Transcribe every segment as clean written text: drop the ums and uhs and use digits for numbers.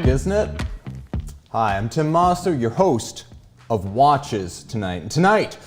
isn't it? Hi, I'm Tim Mosso, your host of Watches Tonight. And tonight,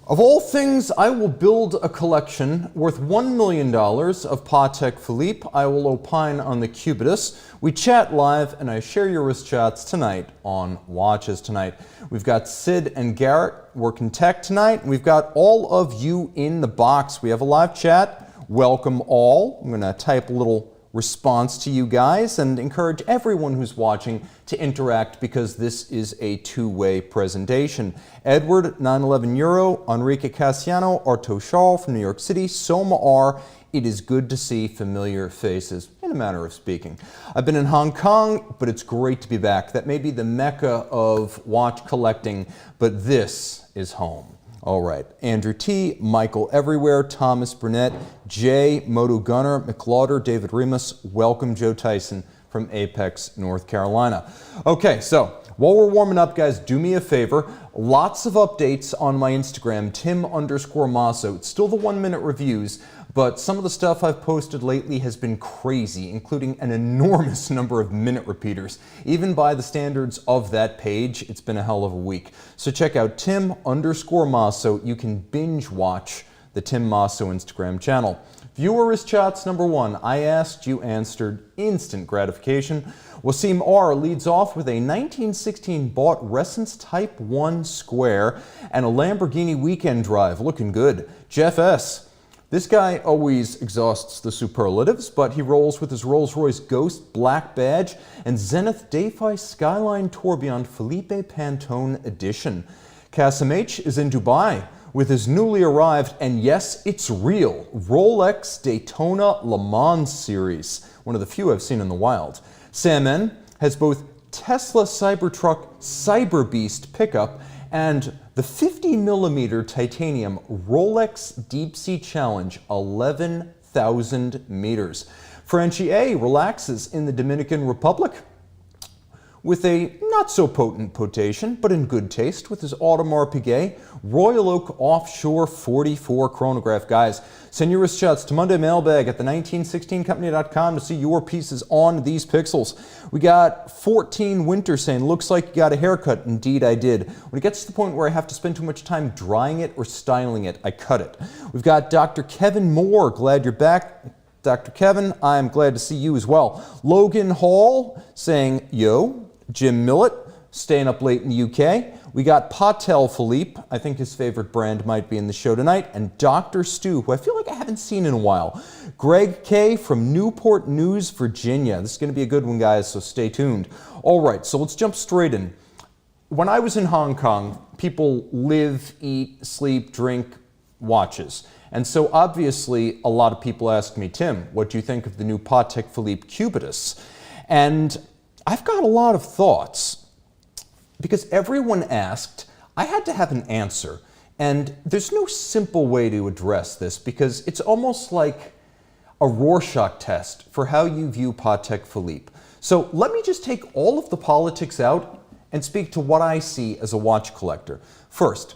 of all things, I will build a collection worth $1 million of Patek Philippe. I will opine on the Cubitus. We chat live, and I share your wrist chats tonight on Watches Tonight. We've got Sid and Garrett working tech tonight. We've got all of you in the box. We have a live chat. Welcome all. I'm going to type a little response to you guys and encourage everyone who's watching to interact because this is a two-way presentation. Edward, 911 Euro, Enrique Cassiano, Arto Shaw from New York City, Soma R. It is good to see familiar faces, in a manner of speaking. I've been in Hong Kong, but it's great to be back. That may be the mecca of watch collecting, but this is home. All right, Andrew T., Michael Everywhere, Thomas Burnett, Jay, Moto Gunner, McLauder, David Remus, welcome Joe Tyson from Apex, North Carolina. Okay, so while we're warming up, guys, do me a favor. Lots of updates on my Instagram, Tim_Mosso. It's still the 1-minute reviews, but some of the stuff I've posted lately has been crazy, including an enormous number of minute repeaters. Even by the standards of that page, it's been a hell of a week. So check out Tim_Mosso. You can binge watch the Tim Mosso Instagram channel. Viewer wrist chats number 1. I asked, you answered. Instant gratification. Wasim R leads off with a 1916 bought Resonance Type 1 Square and a Lamborghini weekend drive. Looking good. Jeff S. This guy always exhausts the superlatives, but he rolls with his Rolls-Royce Ghost Black Badge and Zenith Dayfi Skyline Tourbillon Felipe Pantone Edition. Kasim H is in Dubai with his newly arrived, and yes, it's real, Rolex Daytona Le Mans Series, one of the few I've seen in the wild. Sam N has both Tesla Cybertruck Cyberbeast pickup and the 50mm titanium Rolex Deep Sea Challenge 11,000 meters. Frenchie A relaxes in the Dominican Republic with a not-so-potent potation, but in good taste, with his Audemars Piguet Royal Oak Offshore 44 chronograph. Guys, send your wrist shots to Monday Mailbag at the1916company.com to see your pieces on these pixels. We got 14 Winter saying, looks like you got a haircut. Indeed, I did. When it gets to the point where I have to spend too much time drying it or styling it, I cut it. We've got Dr. Kevin Moore. Glad you're back. Dr. Kevin, I'm glad to see you as well. Logan Hall saying, yo. Jim Millett, staying up late in the UK. We got Patek Philippe, I think his favorite brand might be in the show tonight, and Dr. Stu, who I feel like I haven't seen in a while. Greg K. from Newport News, Virginia. This is going to be a good one, guys, so stay tuned. All right, so let's jump straight in. When I was in Hong Kong, people live, eat, sleep, drink watches. And so obviously a lot of people ask me, Tim, what do you think of the new Patek Philippe Cubitus? And I've got a lot of thoughts. Because everyone asked, I had to have an answer. And there's no simple way to address this because it's almost like a Rorschach test for how you view Patek Philippe. So let me just take all of the politics out and speak to what I see as a watch collector. First,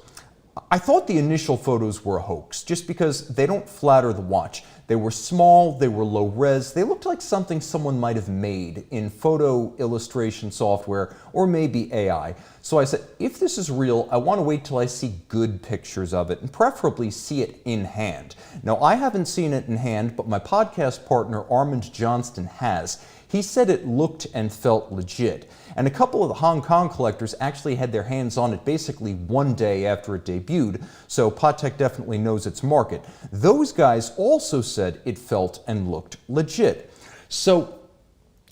I thought the initial photos were a hoax just because they don't flatter the watch. They were small, they were low res, they looked like something someone might have made in photo illustration software or maybe AI. So I said, if this is real, I want to wait till I see good pictures of it and preferably see it in hand. Now, I haven't seen it in hand, but my podcast partner Armand Johnston has. He said it looked and felt legit. And a couple of the Hong Kong collectors actually had their hands on it basically one day after it debuted, so Patek definitely knows its market. Those guys also said it felt and looked legit. So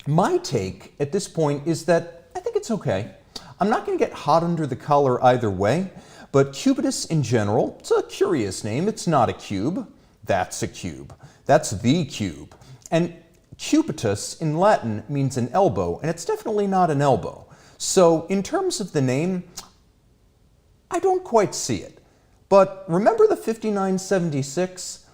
my take at this point is that I think it's okay. I'm not going to get hot under the collar either way, but Cubitus in general, it's a curious name. It's not a cube. That's a cube. That's the cube. And Cubitus in Latin means an elbow, and it's definitely not an elbow. So in terms of the name, I don't quite see it. But remember the 5976?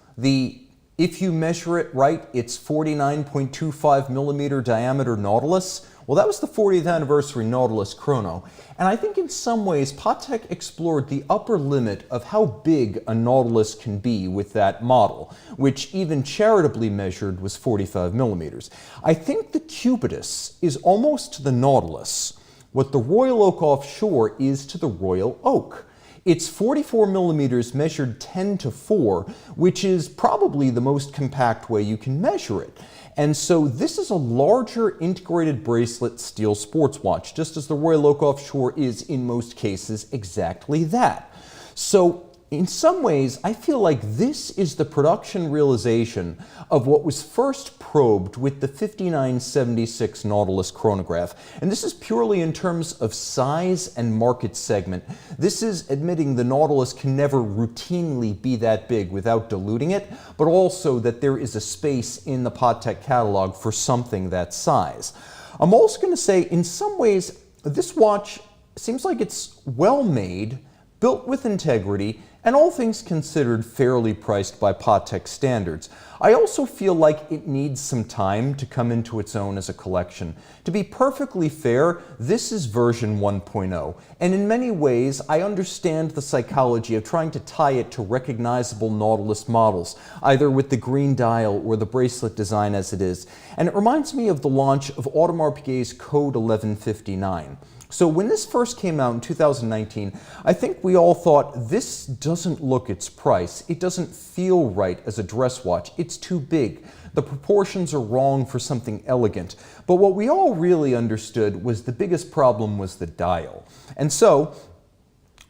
If you measure it right, it's 49.25 millimeter diameter Nautilus? Well, that was the 40th anniversary Nautilus chrono, and I think in some ways Patek explored the upper limit of how big a Nautilus can be with that model, which even charitably measured was 45 millimeters. I think the Cubitus is almost to the Nautilus what the Royal Oak Offshore is to the Royal Oak. It's 44 millimeters measured 10:4, which is probably the most compact way you can measure it. And so this is a larger integrated bracelet steel sports watch, just as the Royal Oak Offshore is in most cases exactly that. So in some ways, I feel like this is the production realization of what was first probed with the 5976 Nautilus chronograph. And this is purely in terms of size and market segment. This is admitting the Nautilus can never routinely be that big without diluting it, but also that there is a space in the Patek catalog for something that size. I'm also going to say, in some ways, this watch seems like it's well made, built with integrity, and all things considered fairly priced by Patek standards. I also feel like it needs some time to come into its own as a collection. To be perfectly fair, this is version 1.0, and in many ways I understand the psychology of trying to tie it to recognizable Nautilus models, either with the green dial or the bracelet design as it is. And it reminds me of the launch of Audemars Piguet's Code 1159. So when this first came out in 2019, I think we all thought, this doesn't look its price. It doesn't feel right as a dress watch. It's too big. The proportions are wrong for something elegant. But what we all really understood was the biggest problem was the dial. And so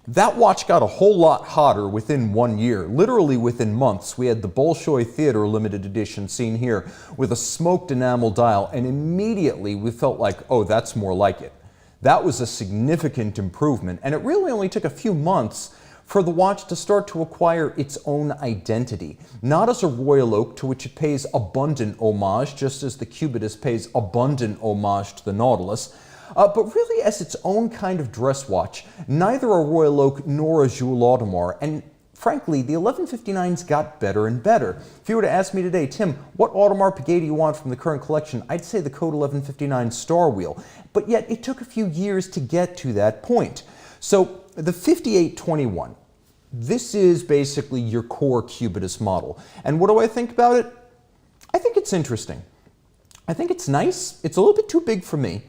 that watch got a whole lot hotter within 1 year. Literally within months, we had the Bolshoi Theater limited edition seen here with a smoked enamel dial, and immediately we felt like, oh, that's more like it. That was a significant improvement, and it really only took a few months for the watch to start to acquire its own identity. Not as a Royal Oak, to which it pays abundant homage, just as the Cubitus pays abundant homage to the Nautilus, but really as its own kind of dress watch. Neither a Royal Oak nor a Jules Audemars, and frankly, the 1159s got better and better. If you were to ask me today, Tim, what Audemars Piguet do you want from the current collection? I'd say the Code 1159 Star Wheel. But yet, it took a few years to get to that point. So, the 5821, this is basically your core Cubitus model. And what do I think about it? I think it's interesting. I think it's nice. It's a little bit too big for me.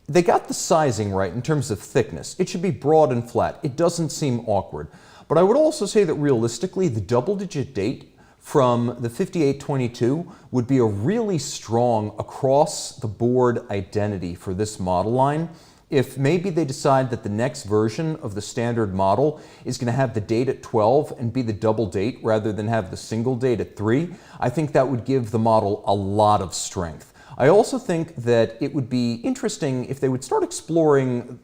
They got the sizing right in terms of thickness. It should be broad and flat. It doesn't seem awkward. But I would also say that realistically, the double-digit date from the 5822 would be a really strong across-the-board identity for this model line. If maybe they decide that the next version of the standard model is going to have the date at 12 and be the double date rather than have the single date at 3, I think that would give the model a lot of strength. I also think that it would be interesting if they would start exploring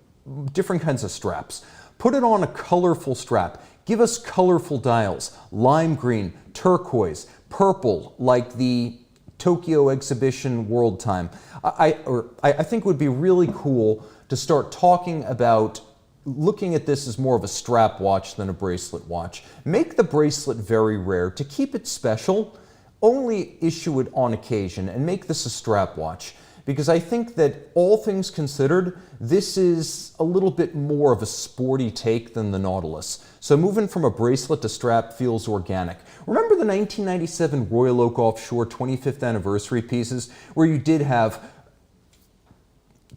different kinds of straps. Put it on a colorful strap. Give us colorful dials, lime green, turquoise, purple, like the Tokyo exhibition World Time. I think it would be really cool to start talking about looking at this as more of a strap watch than a bracelet watch. Make the bracelet very rare. To keep it special, only issue it on occasion and make this a strap watch. Because I think that all things considered, this is a little bit more of a sporty take than the Nautilus. So moving from a bracelet to strap feels organic. Remember the 1997 Royal Oak Offshore 25th anniversary pieces where you did have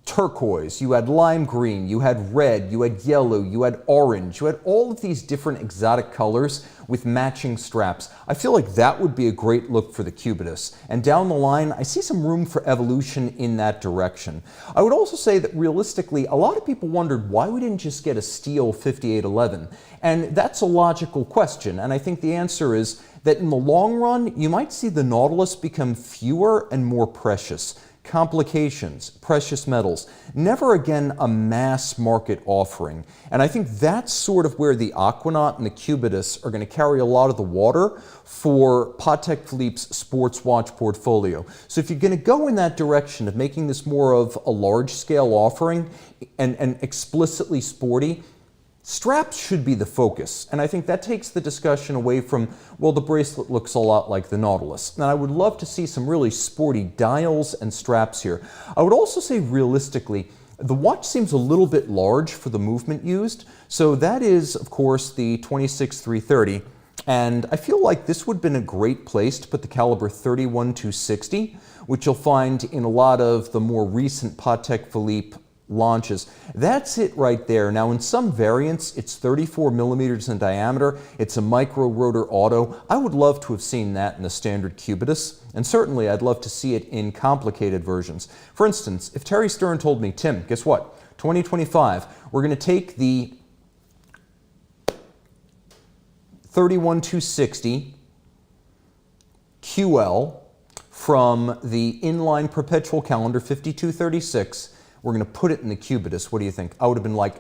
turquoise, you had lime green, you had red, you had yellow, you had orange, you had all of these different exotic colors with matching straps. I feel like that would be a great look for the Cubitus. And down the line, I see some room for evolution in that direction. I would also say that realistically, a lot of people wondered why we didn't just get a steel 5811. And that's a logical question. And I think the answer is that in the long run, you might see the Nautilus become fewer and more precious. Complications, precious metals, never again a mass market offering. And I think that's sort of where the Aquanaut and the Cubitus are going to carry a lot of the water for Patek Philippe's sports watch portfolio. So if you're going to go in that direction of making this more of a large-scale offering and explicitly sporty, Straps should be the focus, and I think that takes the discussion away from, well, the bracelet looks a lot like the Nautilus. And I would love to see some really sporty dials and straps here. I would also say realistically, the watch seems a little bit large for the movement used, so that is, of course, the 26-330, and I feel like this would have been a great place to put the caliber 31-260, which you'll find in a lot of the more recent Patek Philippe launches. That's it right there. Now, in some variants, it's 34 millimeters in diameter. It's a micro rotor auto. I would love to have seen that in the standard Cubitus, and certainly I'd love to see it in complicated versions. For instance, if Terry Stern told me, Tim, guess what? 2025, we're going to take the 31-260 QL from the inline perpetual calendar 5236. We're going to put it in the Cubitus. What do you think? I would have been like,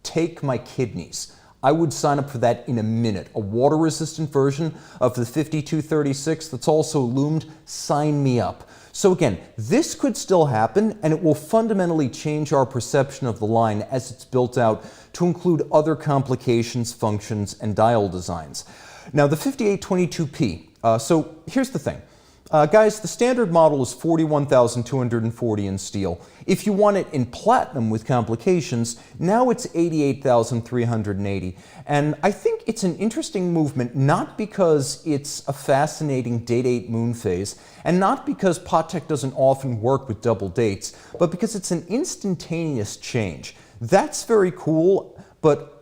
take my kidneys. I would sign up for that in a minute. A water-resistant version of the 5236 that's also loomed, sign me up. So again, this could still happen, and it will fundamentally change our perception of the line as it's built out to include other complications, functions, and dial designs. Now, the 5822P. So here's the thing. Guys, the standard model is $41,240 in steel. If you want it in platinum with complications, now it's $88,380. And I think it's an interesting movement, not because it's a fascinating date-8 moon phase, and not because Patek doesn't often work with double dates, but because it's an instantaneous change. That's very cool, but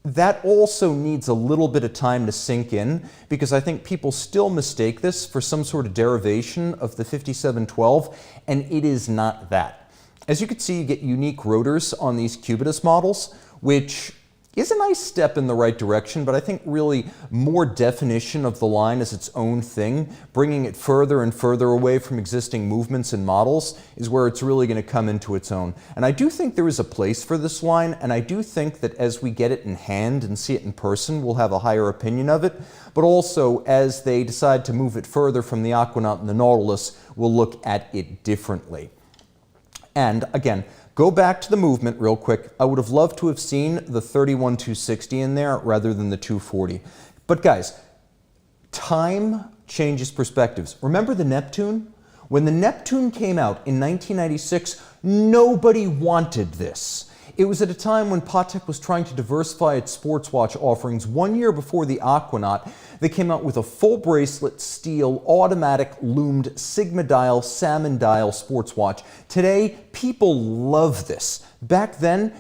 that also needs a little bit of time to sink in, because I think people still mistake this for some sort of derivation of the 5712, and it is not that. As you can see, you get unique rotors on these Cubitus models, which is a nice step in the right direction, but I think really more definition of the line as its own thing, bringing it further and further away from existing movements and models, is where it's really going to come into its own. And I do think there is a place for this line, and I do think that as we get it in hand and see it in person, we'll have a higher opinion of it. But also, as they decide to move it further from the Aquanaut and the Nautilus, we'll look at it differently. And again, go back to the movement real quick. I would have loved to have seen the 31-260 in there rather than the 240. But guys, time changes perspectives. Remember the Neptune? When the Neptune came out in 1996, nobody wanted this. It was at a time when Patek was trying to diversify its sports watch offerings. 1 year before the Aquanaut, they came out with a full bracelet, steel, automatic, loomed, Sigma dial, salmon dial sports watch. Today, people love this. Back then,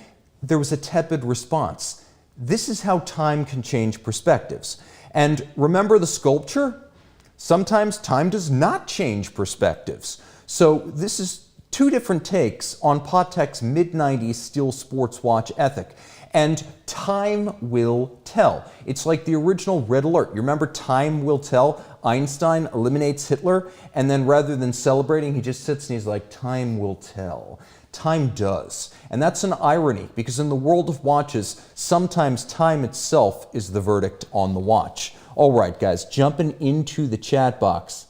there was a tepid response. This is how time can change perspectives. And remember the sculpture? Sometimes time does not change perspectives. So this is two different takes on Patek's mid-90s steel sports watch ethic. And time will tell. It's like the original Red Alert. You remember Time Will Tell? Einstein eliminates Hitler, and then rather than celebrating, he just sits and he's like, time will tell. Time does. And that's an irony, because in the world of watches, sometimes time itself is the verdict on the watch. All right, guys, jumping into the chat box.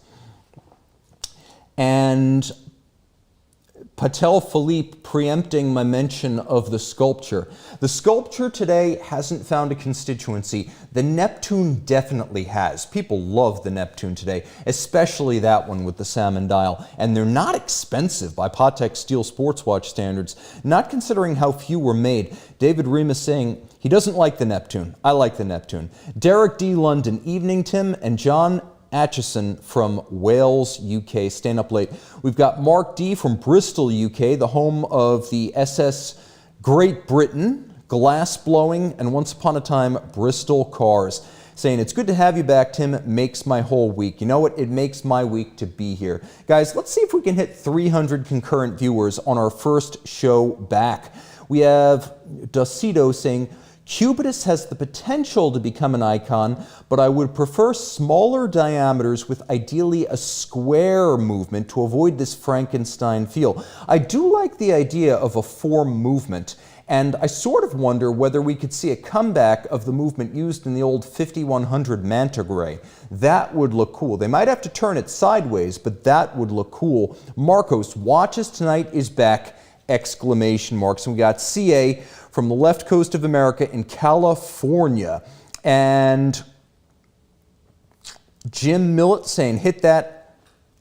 And Patek Philippe preempting my mention of the sculpture. The sculpture today hasn't found a constituency. The Neptune definitely has. People love the Neptune today, especially that one with the salmon dial. And they're not expensive by Patek steel sports watch standards, not considering how few were made. David Remus saying he doesn't like the Neptune. I like the Neptune. Derek D. London, evening Tim, and John Atchison from Wales, UK, staying up late. We've got Mark D from Bristol, UK, the home of the SS Great Britain, glass blowing, and once upon a time, Bristol cars. Saying, it's good to have you back, Tim. It makes my whole week. You know what? It makes my week to be here. Guys, let's see if we can hit 300 concurrent viewers on our first show back. We have Dosito saying, Cubitus has the potential to become an icon, but I would prefer smaller diameters with ideally a square movement to avoid this Frankenstein feel. I do like the idea of a form movement, and I sort of wonder whether we could see a comeback of the movement used in the old 5100 Manta Gray. That would look cool. They might have to turn it sideways, but that would look cool. Marcos, Watches Tonight is back! Exclamation marks. And we got CA from the left coast of America in California. And Jim Millett saying, hit that,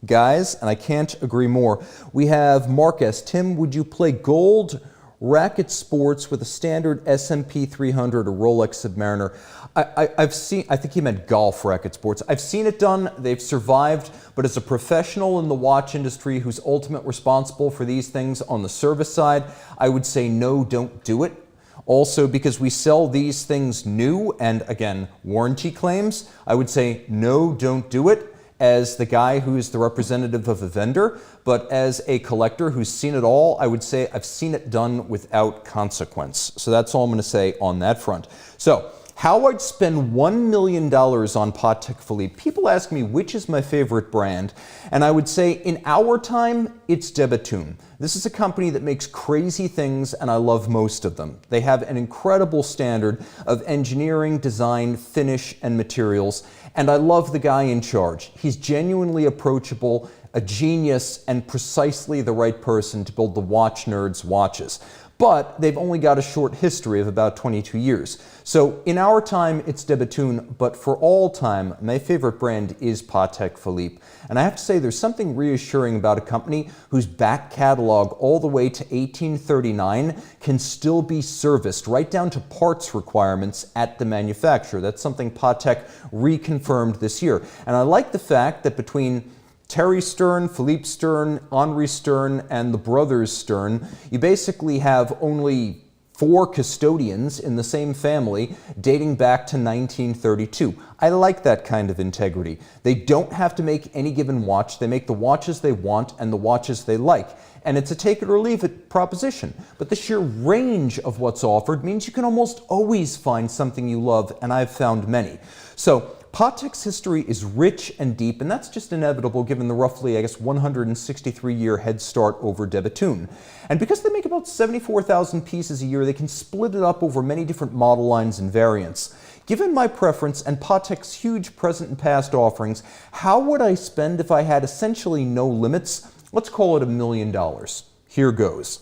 guys, and I can't agree more. We have Mark S. Tim, would you play gold racket sports with a standard S&P 300 or Rolex Submariner? I've seen, I think he meant golf racket sports. I've seen it done, they've survived, but as a professional in the watch industry who's ultimately responsible for these things on the service side, I would say no, don't do it. Also, because we sell these things new, and again, warranty claims, I would say no, don't do it as the guy who's the representative of a vendor, but as a collector who's seen it all, I would say I've seen it done without consequence. So that's all I'm going to say on that front. So, how I'd spend $1 million on Patek Philippe. People ask me which is my favorite brand, and I would say in our time, it's devotees. This is a company that makes crazy things, and I love most of them. They have an incredible standard of engineering, design, finish, and materials, and I love the guy in charge. He's genuinely approachable, a genius, and precisely the right person to build the watch nerds' watches. But they've only got a short history of about 22 years. So in our time, it's devotees, but for all time, my favorite brand is Patek Philippe. And I have to say, there's something reassuring about a company whose back catalog all the way to 1839 can still be serviced right down to parts requirements at the manufacturer. That's something Patek reconfirmed this year. And I like the fact that between Terry Stern, Philippe Stern, Henri Stern, and the brothers Stern, you basically have only 4 custodians in the same family dating back to 1932. I like that kind of integrity. They don't have to make any given watch. They make the watches they want and the watches they like. And it's a take it or leave it proposition. But the sheer range of what's offered means you can almost always find something you love, and I've found many. So Patek's history is rich and deep, and that's just inevitable given the roughly, 163-year head start over devotees. And because they make about 74,000 pieces a year, they can split it up over many different model lines and variants. Given my preference and Patek's huge present and past offerings, how would I spend if I had essentially no limits? Let's call it $1 million. Here goes.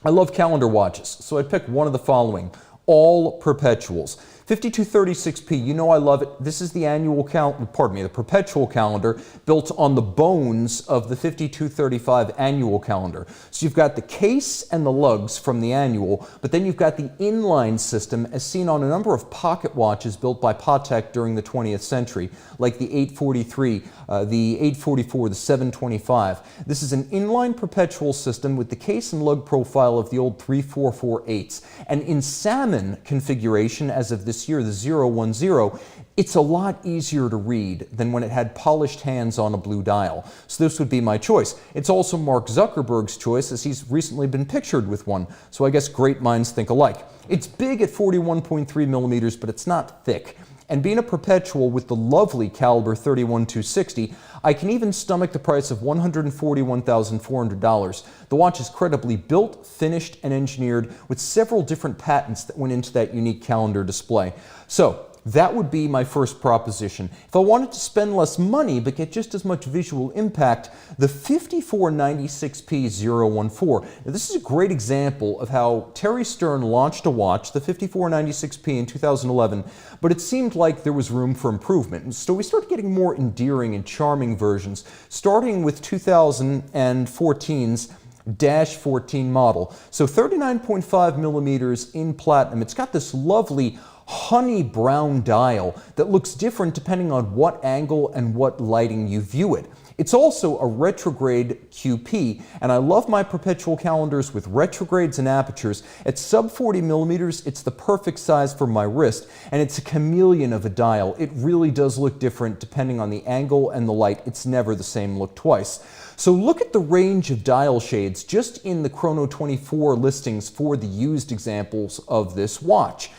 I love calendar watches, so I'd pick one of the following. All perpetuals. 5236P, you know I love it. This is the annual the perpetual calendar built on the bones of the 5235 annual calendar. So you've got the case and the lugs from the annual, but then you've got the inline system as seen on a number of pocket watches built by Patek during the 20th century, like the 843, the 844, the 725. This is an inline perpetual system with the case and lug profile of the old 3448s. And in salmon configuration as of this year, the 010, it's a lot easier to read than when it had polished hands on a blue dial. So this would be my choice. It's also Mark Zuckerberg's choice, as he's recently been pictured with one. So I guess great minds think alike. It's big at 41.3 millimeters, but it's not thick. And being a perpetual with the lovely caliber 31260, I can even stomach the price of $141,400. The watch is credibly built, finished, and engineered with several different patents that went into that unique calendar display. So that would be my first proposition. If I wanted to spend less money but get just as much visual impact, the 5496P014. Now this is a great example of how Terry Stern launched a watch, the 5496P in 2011, but it seemed like there was room for improvement. And so we started getting more endearing and charming versions, starting with 2014's Dash 14 model. So 39.5 millimeters in platinum. It's got this lovely honey brown dial that looks different depending on what angle and what lighting you view it. It's also a retrograde QP, and I love my perpetual calendars with retrogrades and apertures. At sub 40 millimeters, it's the perfect size for my wrist, and it's a chameleon of a dial. It really does look different depending on the angle and the light. It's never the same look twice. So look at the range of dial shades just in the Chrono 24 listings for the used examples of this watch.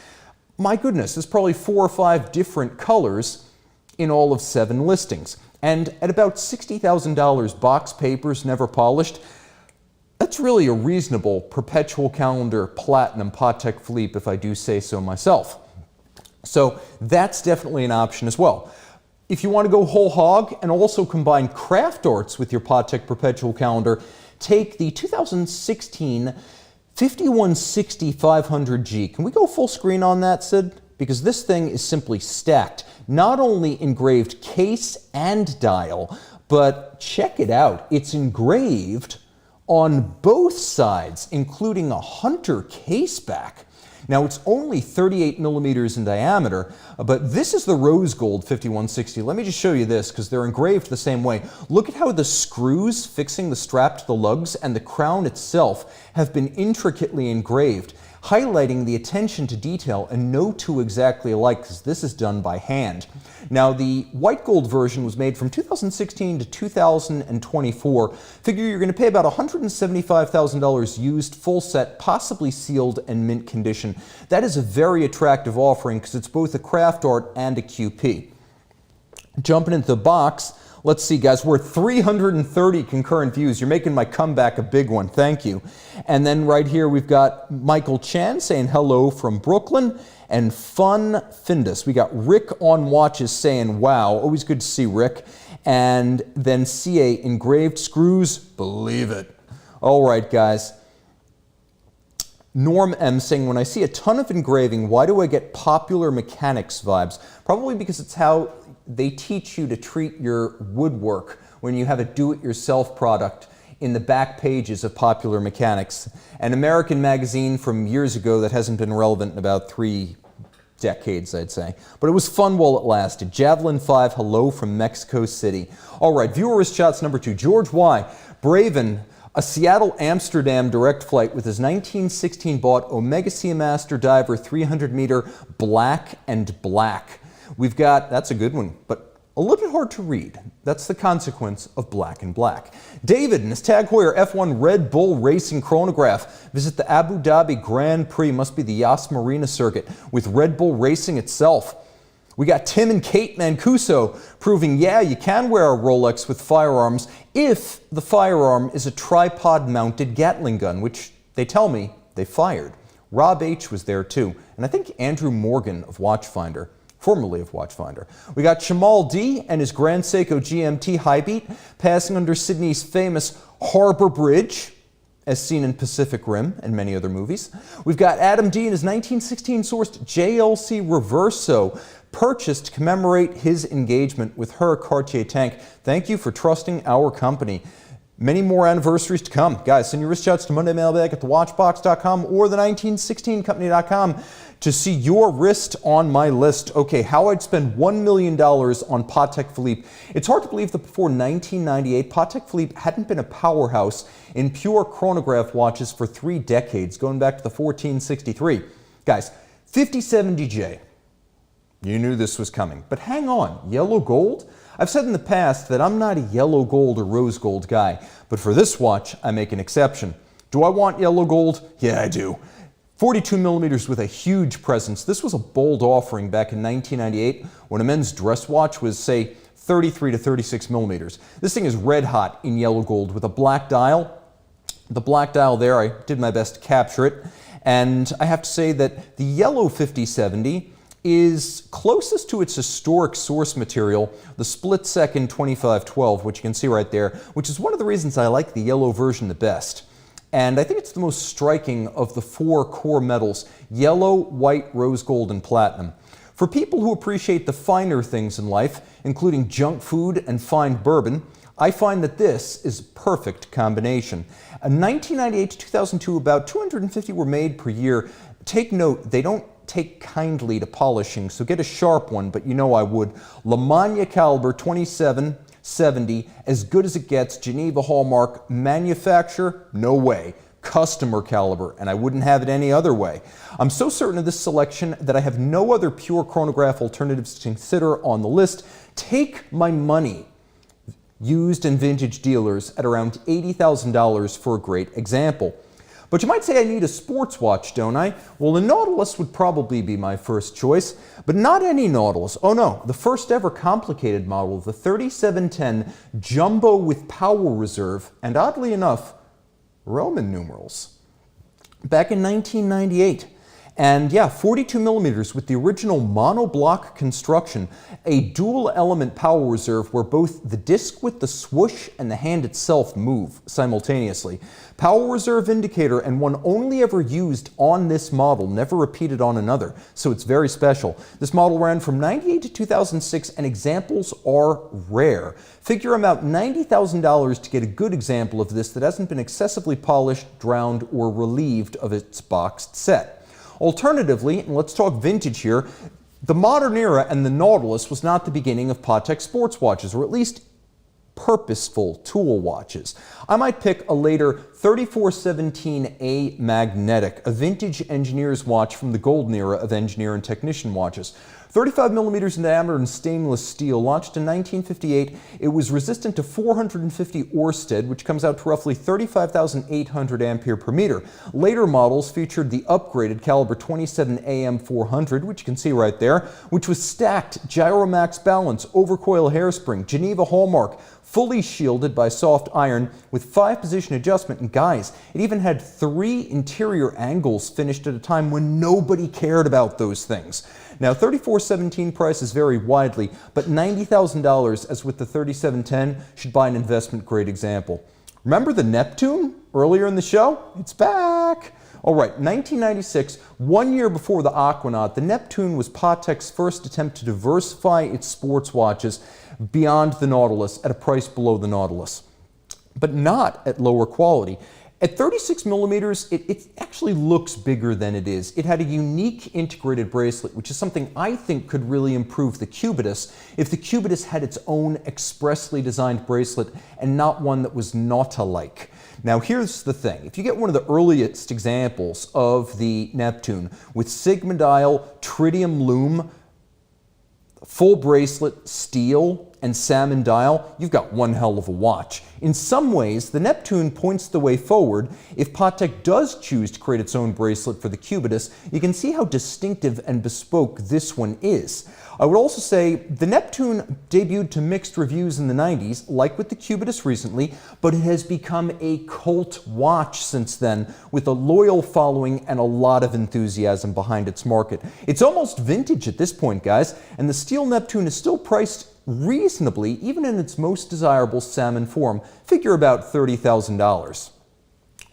My goodness, there's probably 4 or 5 different colors in all of 7 listings. And at about $60,000 box papers, never polished, that's really a reasonable perpetual calendar platinum Patek Philippe, if I do say so myself. So that's definitely an option as well. If you want to go whole hog and also combine craft arts with your Patek perpetual calendar, take the 2016 5160 500G. Can we go full screen on that, Sid? Because this thing is simply stacked. Not only engraved case and dial, but check it out. It's engraved on both sides, including a Hunter case back. Now, it's only 38 millimeters in diameter, but this is the rose gold 5160. Let me just show you this, because they're engraved the same way. Look at how the screws fixing the strap to the lugs and the crown itself have been intricately engraved, highlighting the attention to detail, and no two exactly alike, because this is done by hand. Now, the white gold version was made from 2016 to 2024. Figure you're going to pay about $175,000 used, full set, possibly sealed and mint condition. That is a very attractive offering because it's both a craft art and a QP. Jumping into the box, let's see, guys, we're at 330 concurrent views. You're making my comeback a big one. Thank you. And then right here, we've got Michael Chan saying hello from Brooklyn, and Fun Findus. We got Rick on Watches saying, wow, always good to see Rick. And then CA, engraved screws, believe it. All right, guys. Norm M saying, when I see a ton of engraving, why do I get Popular Mechanics vibes? Probably because it's how they teach you to treat your woodwork when you have a do-it-yourself product in the back pages of Popular Mechanics, an American magazine from years ago that hasn't been relevant in about 3 decades, I'd say. But it was fun while it lasted. Javelin 5, hello from Mexico City. All right, viewer shots number 2. George Y. Braven, a Seattle-Amsterdam direct flight with his 1916 bought Omega Seamaster Diver 300 meter black and black. We've got, that's a good one, but a little bit hard to read. That's the consequence of black and black. David and his Tag Heuer F1 Red Bull Racing chronograph. Visit the Abu Dhabi Grand Prix, must be the Yas Marina circuit, with Red Bull Racing itself. We got Tim and Kate Mancuso proving, yeah, you can wear a Rolex with firearms if the firearm is a tripod-mounted Gatling gun, which they tell me they fired. Rob H. was there too, and I think Andrew Morgan of Watchfinder. Formerly of Watchfinder. We got Shamal D and his Grand Seiko GMT High Beat passing under Sydney's famous Harbour Bridge, as seen in Pacific Rim and many other movies. We've got Adam D and his 1916 sourced JLC Reverso, purchased to commemorate his engagement with her Cartier tank. Thank you for trusting our company. Many more anniversaries to come. Guys, send your wrist shots to MondayMailbag at thewatchbox.com or the1916company.com to see your wrist on my list. Okay, how I'd spend $1 million on Patek Philippe. It's hard to believe that before 1998, Patek Philippe hadn't been a powerhouse in pure chronograph watches for 3 decades, going back to the 1463. Guys, 5070J. You knew this was coming, but hang on, yellow gold? I've said in the past that I'm not a yellow gold or rose gold guy, but for this watch, I make an exception. Do I want yellow gold? Yeah, I do. 42 millimeters with a huge presence. This was a bold offering back in 1998 when a men's dress watch was, say, 33 to 36 millimeters. This thing is red hot in yellow gold with a black dial. The black dial there, I did my best to capture it. And I have to say that the yellow 5070 is closest to its historic source material, the split-second 2512, which you can see right there, which is one of the reasons I like the yellow version the best. And I think it's the most striking of the 4 core metals: yellow, white, rose gold, and platinum. For people who appreciate the finer things in life, including junk food and fine bourbon, I find that this is a perfect combination. In 1998 to 2002, about 250 were made per year. Take note, they don't take kindly to polishing, so get a sharp one, but you know I would. La Manna caliber 2770, as good as it gets. Geneva hallmark. Manufacturer, no way. Customer caliber, and I wouldn't have it any other way. I'm so certain of this selection that I have no other pure chronograph alternatives to consider on the list. Take my money. Used and vintage dealers at around $80,000 for a great example. But you might say I need a sports watch, don't I? Well, the Nautilus would probably be my first choice, but not any Nautilus. Oh no, the first ever complicated model, the 3710 Jumbo with power reserve, and oddly enough, Roman numerals. Back in 1998. And yeah, 42 millimeters with the original monoblock construction, a dual element power reserve where both the disc with the swoosh and the hand itself move simultaneously. Power reserve indicator, and one only ever used on this model, never repeated on another, so it's very special. This model ran from 98 to 2006 and examples are rare. Figure about $90,000 to get a good example of this that hasn't been excessively polished, drowned, or relieved of its boxed set. Alternatively, and let's talk vintage here, the modern era and the Nautilus was not the beginning of Patek sports watches, or at least purposeful tool watches. I might pick a later 3417A magnetic, a vintage engineer's watch from the golden era of engineer and technician watches. 35 millimeters in diameter and stainless steel, launched in 1958. It was resistant to 450 Oersted, which comes out to roughly 35,800 ampere per meter. Later models featured the upgraded caliber 27 AM400, which you can see right there, which was stacked Gyromax balance, overcoil hairspring, Geneva hallmark, fully shielded by soft iron with 5-position adjustment. And guys, it even had 3 interior angles finished at a time when nobody cared about those things. Now, 3417 prices vary widely, but $90,000, as with the 3710, should buy an investment-grade example. Remember the Neptune earlier in the show? It's back! All right, 1996, 1 year before the Aquanaut, the Neptune was Patek's first attempt to diversify its sports watches beyond the Nautilus at a price below the Nautilus, but not at lower quality. At 36 millimeters, it actually looks bigger than it is. It had a unique integrated bracelet, which is something I think could really improve the Cubitus if the Cubitus had its own expressly designed bracelet and not one that was Nauta-like. Now here's the thing, if you get one of the earliest examples of the Neptune with Sigma dial, tritium lume, full bracelet, steel, and salmon dial, you've got one hell of a watch. In some ways, the Neptune points the way forward. If Patek does choose to create its own bracelet for the Cubitus, you can see how distinctive and bespoke this one is. I would also say the Neptune debuted to mixed reviews in the 90s, like with the Cubitus recently, but it has become a cult watch since then, with a loyal following and a lot of enthusiasm behind its market. It's almost vintage at this point, guys, and the steel Neptune is still priced reasonably, even in its most desirable salmon form. Figure about $30,000.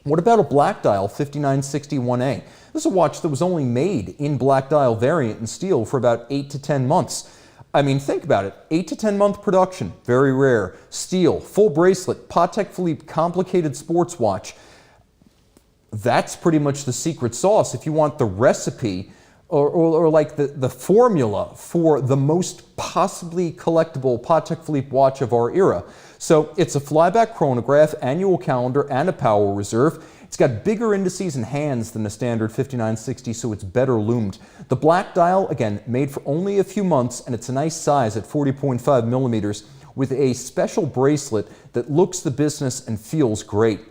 What about a black dial 5961A? This is a watch that was only made in black dial variant in steel for about 8 to 10 months. I mean, think about it. 8 to 10 month production, very rare. Steel, full bracelet, Patek Philippe complicated sports watch. That's pretty much the secret sauce if you want the recipe or like the formula for the most possibly collectible Patek Philippe watch of our era. So it's a flyback chronograph, annual calendar, and a power reserve. It's got bigger indices and hands than a standard 5960, so it's better loomed. The black dial, again, made for only a few months, and it's a nice size at 40.5 millimeters with a special bracelet that looks the business and feels great.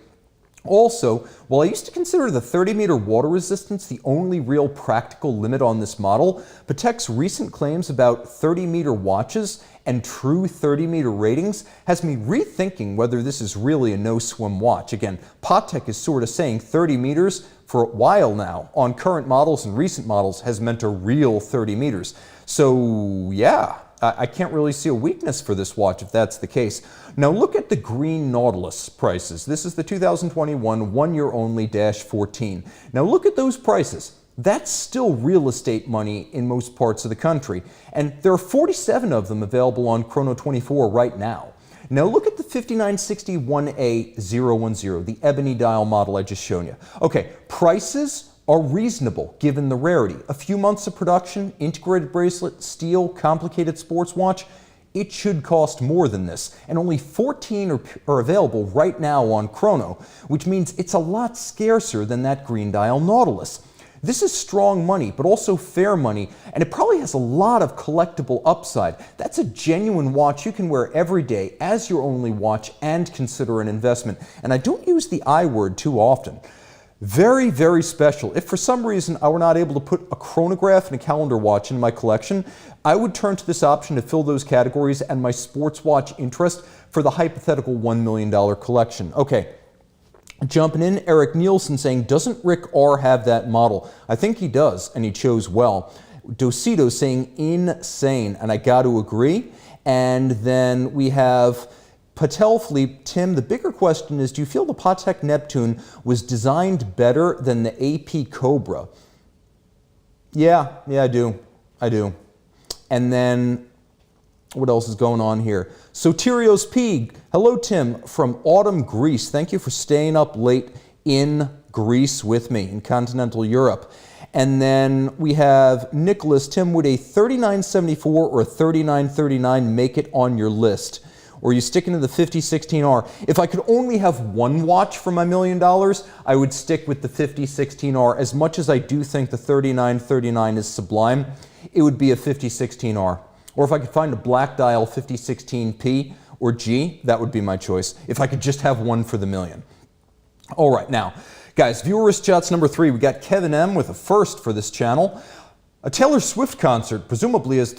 Also, while I used to consider the 30-meter water resistance the only real practical limit on this model, Patek's recent claims about 30-meter watches and true 30-meter ratings has me rethinking whether this is really a no-swim watch. Again, Patek is sort of saying 30 meters for a while now. On current models and recent models has meant a real 30 meters. So yeah, I can't really see a weakness for this watch if that's the case. Now look at the green Nautilus prices. This is the 2021 1-year only -14. Now look at those prices. That's still real estate money in most parts of the country. And there are 47 of them available on Chrono24 right now. Now look at the 5961A010, the ebony dial model I just shown you. Okay, prices are reasonable given the rarity. A few months of production, integrated bracelet, steel, complicated sports watch. It should cost more than this, and only 14 are available right now on Chrono, which means it's a lot scarcer than that green dial Nautilus. This is strong money, but also fair money, and it probably has a lot of collectible upside. That's a genuine watch you can wear every day as your only watch and consider an investment. And I don't use the I word too often. Very, very special. If for some reason I were not able to put a chronograph and a calendar watch in my collection, I would turn to this option to fill those categories and my sports watch interest for the hypothetical $1 million collection. Okay, Jumping in, Eric Nielsen saying, doesn't Rick R have that model? I think he does, and he chose well. Dosito saying, insane, and I got to agree. And then we have Patek Philippe. Tim, the bigger question is, do you feel the Patek Neptune was designed better than the AP Cobra? Yeah, I do. And then, what else is going on here? Soterios P. Hello, Tim, from Autumn, Greece. Thank you for staying up late in Greece with me, in continental Europe. And then we have Nicholas. Tim, would a 3974 or a 3939 make it on your list? Or are you sticking to the 5016R? If I could only have one watch for my $1 million, I would stick with the 5016R. As much as I do think the 3939 is sublime, it would be a 5016R. Or if I could find a black dial 5016P or G, that would be my choice. If I could just have one for the $1 million. All right, now, guys, viewer wrist shots number 3. We got Kevin M with a first for this channel. A Taylor Swift concert, presumably as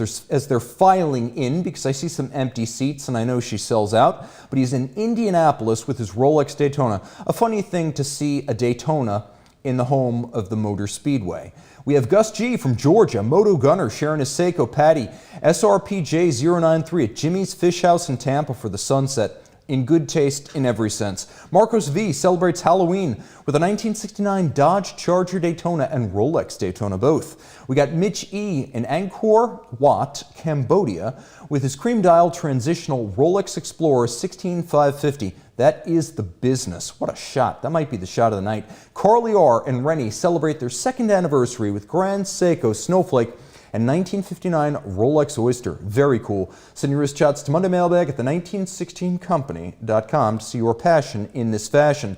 they're filing in, because I see some empty seats and I know she sells out, but he's in Indianapolis with his Rolex Daytona. A funny thing to see a Daytona in the home of the Motor Speedway. We have Gus G from Georgia, Moto Gunner, Sharon Asseco, Patty, SRPJ093 at Jimmy's Fish House in Tampa for the sunset. In good taste in every sense. Marcos V celebrates Halloween with a 1969 Dodge Charger Daytona and Rolex Daytona both. We got Mitch E in Angkor Wat, Cambodia with his cream dial transitional Rolex Explorer 16550. That is the business. What a shot. That might be the shot of the night. Carly R and Rennie celebrate their 2nd anniversary with Grand Seiko Snowflake and 1959 Rolex Oyster. Very cool. Send your wrist shots to Monday Mailbag at the1916company.com to see your passion in this fashion.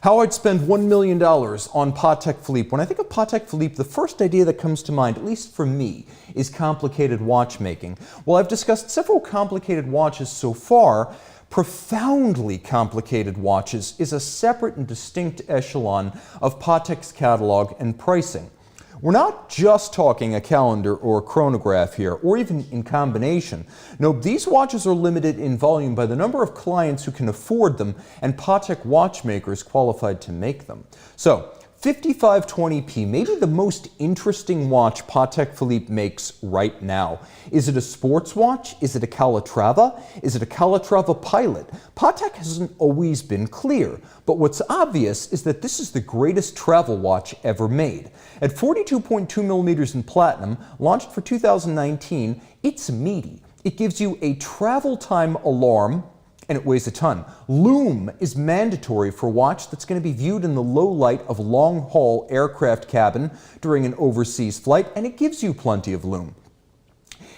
How I'd spend $1 million on Patek Philippe. When I think of Patek Philippe, the first idea that comes to mind, at least for me, is complicated watchmaking. While I've discussed several complicated watches so far, profoundly complicated watches is a separate and distinct echelon of Patek's catalog and pricing. We're not just talking a calendar or a chronograph here, or even in combination. No, these watches are limited in volume by the number of clients who can afford them and Patek watchmakers qualified to make them. So, 5520P, maybe the most interesting watch Patek Philippe makes right now. Is it a sports watch? Is it a Calatrava? Is it a Calatrava Pilot? Patek hasn't always been clear, but what's obvious is that this is the greatest travel watch ever made. At 42.2 millimeters in platinum, launched for 2019, it's meaty. It gives you a travel time alarm, and it weighs a ton. Lume is mandatory for a watch that's going to be viewed in the low light of a long-haul aircraft cabin during an overseas flight, and it gives you plenty of lume.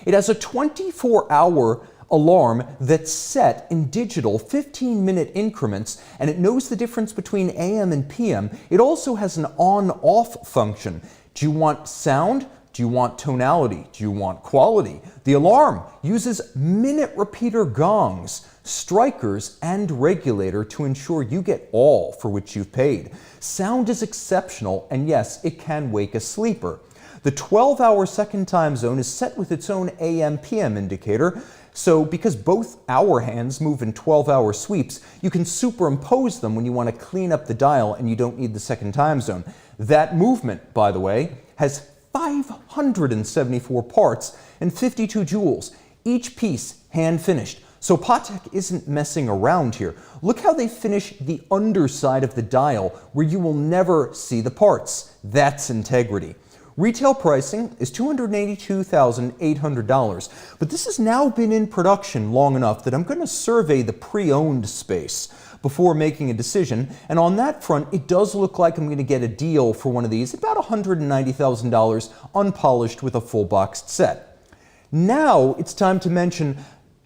It has a 24-hour alarm that's set in digital 15-minute increments, and it knows the difference between AM and PM. It also has an on-off function. Do you want sound? Do you want tonality? Do you want quality? The alarm uses minute repeater gongs, strikers, and regulator to ensure you get all for which you've paid. Sound is exceptional, and yes, it can wake a sleeper. The 12-hour second time zone is set with its own AM-PM indicator, so because both hour hands move in 12-hour sweeps, you can superimpose them when you want to clean up the dial and you don't need the second time zone. That movement, by the way, has 574 parts and 52 jewels, each piece hand-finished. So Patek isn't messing around here. Look how they finish the underside of the dial where you will never see the parts. That's integrity. Retail pricing is $282,800, but this has now been in production long enough that I'm going to survey the pre-owned space before making a decision, and on that front, it does look like I'm going to get a deal for one of these, about $190,000 unpolished with a full boxed set. Now it's time to mention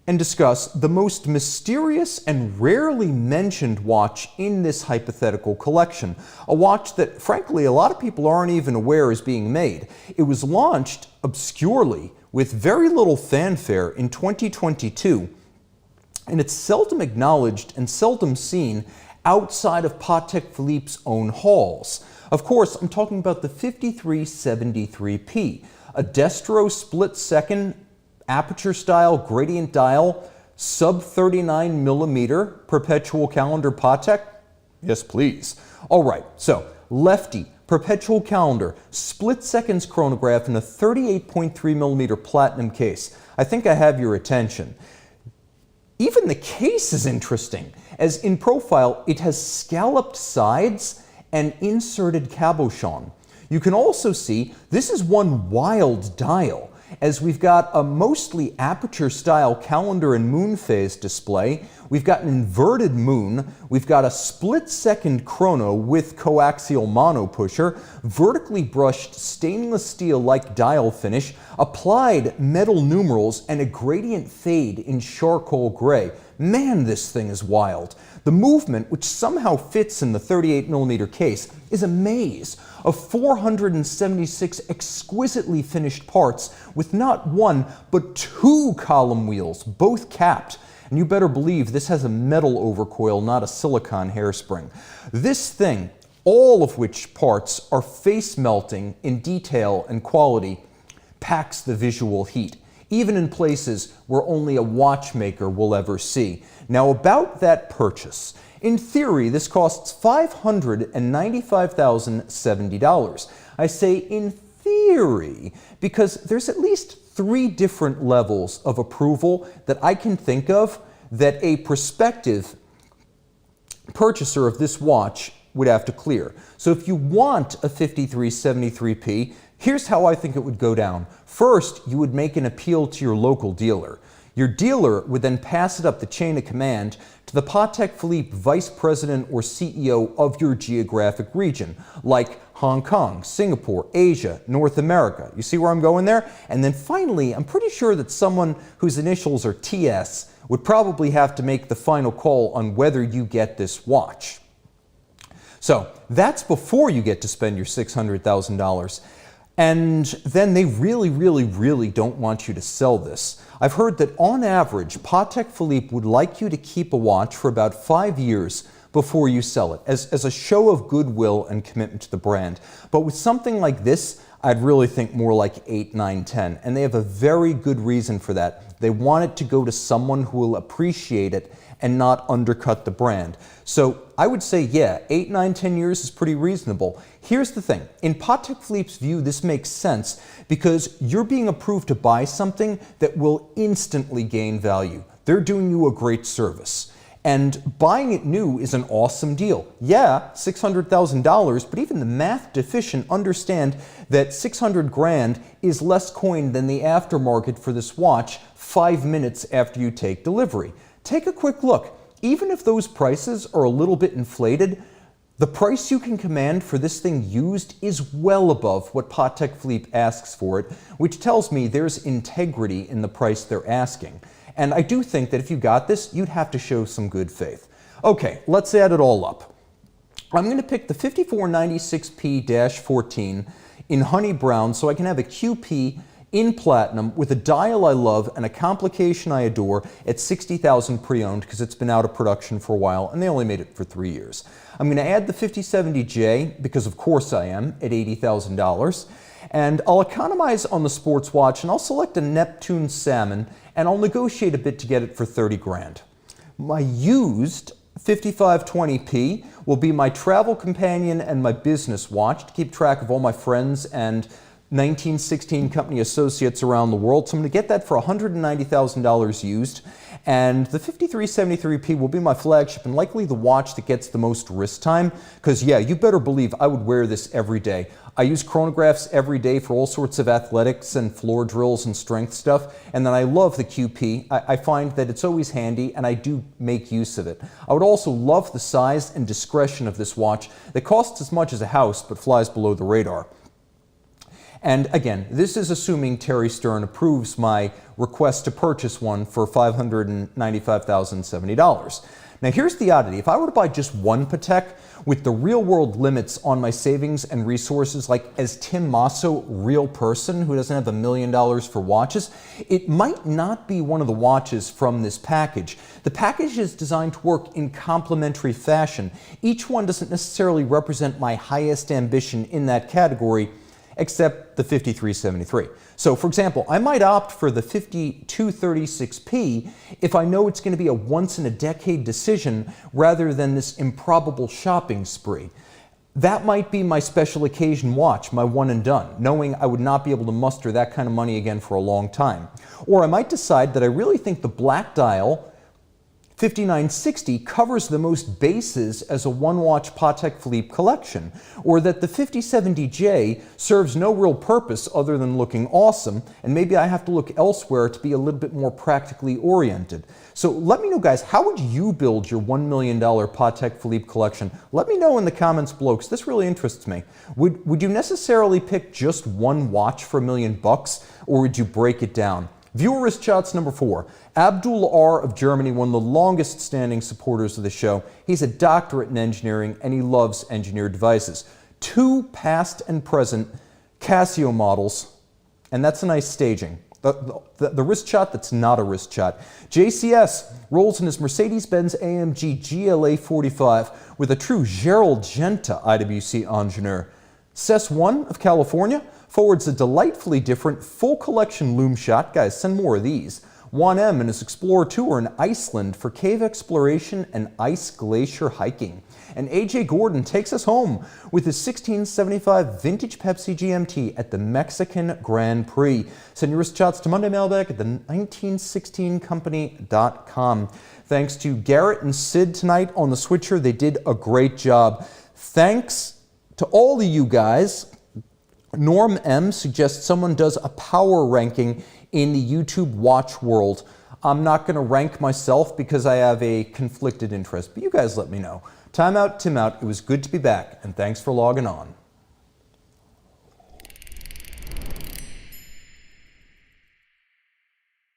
and discuss the most mysterious and rarely mentioned watch in this hypothetical collection. A watch that, frankly, a lot of people aren't even aware is being made. It was launched obscurely with very little fanfare in 2022, and it's seldom acknowledged and seldom seen outside of Patek Philippe's own halls. Of course, I'm talking about the 5373P, a destro split-second aperture-style gradient dial, sub 39 millimeter perpetual calendar Patek. Yes, please. All right, so lefty, perpetual calendar, split seconds chronograph in a 38.3 millimeter platinum case. I think I have your attention. Even the case is interesting, as in profile it has scalloped sides and inserted cabochon. You can also see this is one wild dial, as we've got a mostly aperture style calendar and moon phase display. We've got an inverted moon, we've got a split second chrono with coaxial mono pusher, vertically brushed stainless steel like dial finish, applied metal numerals, and a gradient fade in charcoal gray. Man, this thing is wild. The movement, which somehow fits in the 38mm case, is a maze of 476 exquisitely finished parts with not one, but two column wheels, both capped. And you better believe this has a metal overcoil, not a silicone hairspring. This thing, all of which parts are face melting in detail and quality, packs the visual heat, even in places where only a watchmaker will ever see. Now about that purchase. In theory, this costs $595,070. I say in theory because there's at least 3 different levels of approval that I can think of that a prospective purchaser of this watch would have to clear. So if you want a 5373P, here's how I think it would go down. First, you would make an appeal to your local dealer. Your dealer would then pass it up the chain of command to the Patek Philippe Vice President or CEO of your geographic region, like Hong Kong, Singapore, Asia, North America. You see where I'm going there? And then finally, I'm pretty sure that someone whose initials are TS would probably have to make the final call on whether you get this watch. So that's before you get to spend your $600,000. And then they really don't want you to sell this. I've heard that on average, Patek Philippe would like you to keep a watch for about 5 years before you sell it, as a show of goodwill and commitment to the brand. But with something like this, I'd really think more like 8, 9, 10. And they have a very good reason for that. They want it to go to someone who will appreciate it and not undercut the brand. So I would say, yeah, 8, 9, 10 years is pretty reasonable. Here's the thing. In Patek Philippe's view, this makes sense because you're being approved to buy something that will instantly gain value. They're doing you a great service. And buying it new is an awesome deal. Yeah, $600,000, but even the math deficient understand that 600 grand is less coin than the aftermarket for this watch 5 minutes after you take delivery. Take a quick look. Even if those prices are a little bit inflated, the price you can command for this thing used is well above what Patek Philippe asks for it, which tells me there's integrity in the price they're asking. And I do think that if you got this, you'd have to show some good faith. Okay, let's add it all up. I'm going to pick the 5496P-14 in honey brown so I can have a QP in platinum with a dial I love and a complication I adore at 60,000 pre-owned because it's been out of production for a while and they only made it for 3 years. I'm going to add the 5070J because of course I am at $80,000, and I'll economize on the sports watch and I'll select a Neptune Salmon and I'll negotiate a bit to get it for 30 grand. My used 5520P will be my travel companion and my business watch to keep track of all my friends and 1916 company associates around the world. So I'm going to get that for $190,000 used. And the 5373P will be my flagship and likely the watch that gets the most wrist time. Because yeah, you better believe I would wear this every day. I use chronographs every day for all sorts of athletics and floor drills and strength stuff. And then I love the QP. I find that it's always handy and I do make use of it. I would also love the size and discretion of this watch that costs as much as a house but flies below the radar. And again, this is assuming Terry Stern approves my request to purchase one for $595,070. Now here's the oddity. If I were to buy just one Patek with the real world limits on my savings and resources, like as Tim Mosso, real person who doesn't have $1 million for watches, it might not be one of the watches from this package. The package is designed to work in complementary fashion. Each one doesn't necessarily represent my highest ambition in that category, except the 5373. So for example, I might opt for the 5236P if I know it's going to be a once-in-a-decade decision rather than this improbable shopping spree. That might be my special occasion watch, my one and done, knowing I would not be able to muster that kind of money again for a long time. Or I might decide that I really think the black dial 5960 covers the most bases as a one-watch Patek Philippe collection, or that the 5070J serves no real purpose other than looking awesome, and maybe I have to look elsewhere to be a little bit more practically oriented. So let me know, guys, how would you build your $1 million Patek Philippe collection? Let me know in the comments below, because this really interests me. Would you necessarily pick just one watch for $1 million, or would you break it down? Viewer wrist shots number 4. Abdul R. of Germany, one of the longest standing supporters of the show. He's a doctorate in engineering and he loves engineered devices. 2 past and present Casio models, and that's a nice staging. The wrist shot that's not a wrist shot. JCS rolls in his Mercedes-Benz AMG GLA 45 with a true Gerald Genta IWC Ingenieur. CES1 of California forwards a delightfully different full collection loom shot. Guys, send more of these. Juan M. and his Explorer tour in Iceland for cave exploration and ice glacier hiking. And AJ Gordon takes us home with his 1675 vintage Pepsi GMT at the Mexican Grand Prix. Send your wrist shots to Monday Mailbag at the 1916company.com. Thanks to Garrett and Sid tonight on the switcher. They did a great job. Thanks to all of you guys. Norm M suggests someone does a power ranking in the YouTube watch world. I'm not going to rank myself because I have a conflicted interest, but you guys let me know. Time out, Tim out. It was good to be back, and thanks for logging on.